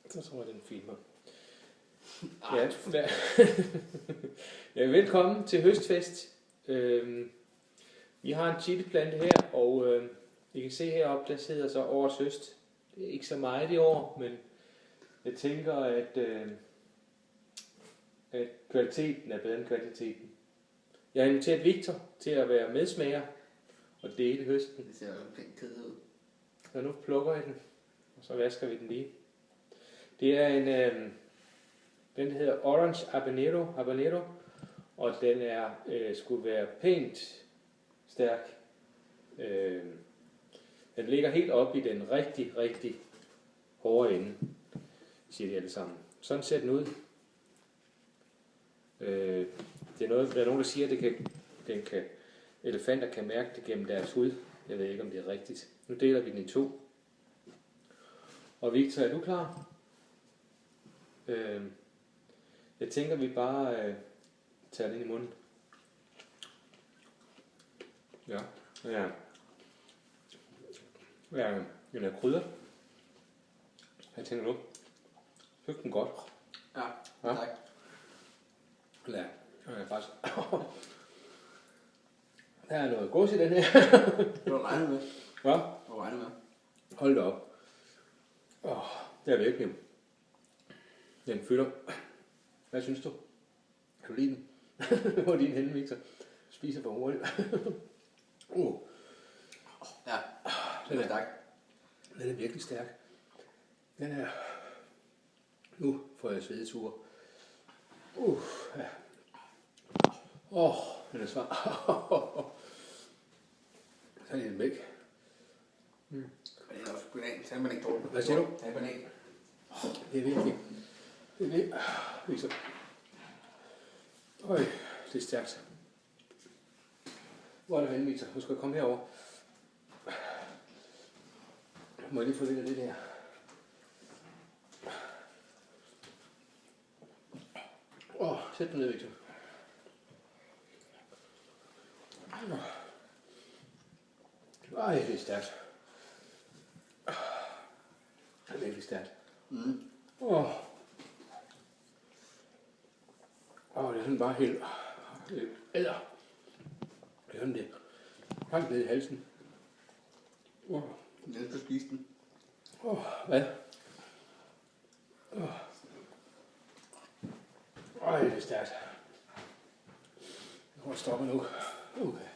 Så tror jeg, den filmer. Ja, velkommen til høstfest. Vi har en chiliplante her, og I kan se heroppe, der sidder så årets høst. Det er ikke så meget i år, men jeg tænker, at kvaliteten er bedre end kvantiteten. Jeg har inviteret Victor til at være medsmager og dele høsten. Det ser jo pænt kedeligt ud. Så nu plukker jeg den, og så vasker vi den lige. Det er en, den hedder Orange Habanero, og den er skulle være pænt stærk. Den ligger helt oppe i den rigtig hårde ende, siger de alle sammen. Sådan ser den ud. Det er noget, der er nogen, der siger, at elefanter kan mærke det gennem deres hud. Jeg ved ikke, om det er rigtigt. Nu deler vi den i to. Og Victor, er du klar? Jeg tænker, vi bare tager den ind i munden. Ja. Den er krydret. Hvad tænker du? Fik den godt? Ja, tak. Ja, faktisk. Der er noget gods i den her. Det var regnet med. Hvad? Det var regnet med. Hold da op. Det er virkelig. Den fylder. Hvad synes du? Kan du lide den? Hvor er din henne, Victor? Spiser for hurtigt. Ja, den er stærk. Den er virkelig stærk. Den er... Nu får jeg svedeture. Ja. Den er svar. Så er det en mælk. Men det er også banan. Så er man ikke dårlig. Hvad siger du? Det er banan. Det er virkelig. Det er virkelig. Victor. Øj, det er stærkt. Hvor er det henne, Victor? Du skal komme herover. Må jeg lige få lidt af det der? Sæt dig ned, Victor. Ej, det er stærkt. Det er virkelig stærkt. Det er sådan bare helt... Æder. Det er sådan det. Langt ned i halsen. Jeg skal spise den. Hvad? Ej, det er stærkt. Jeg tror, jeg stopper nu. Okay.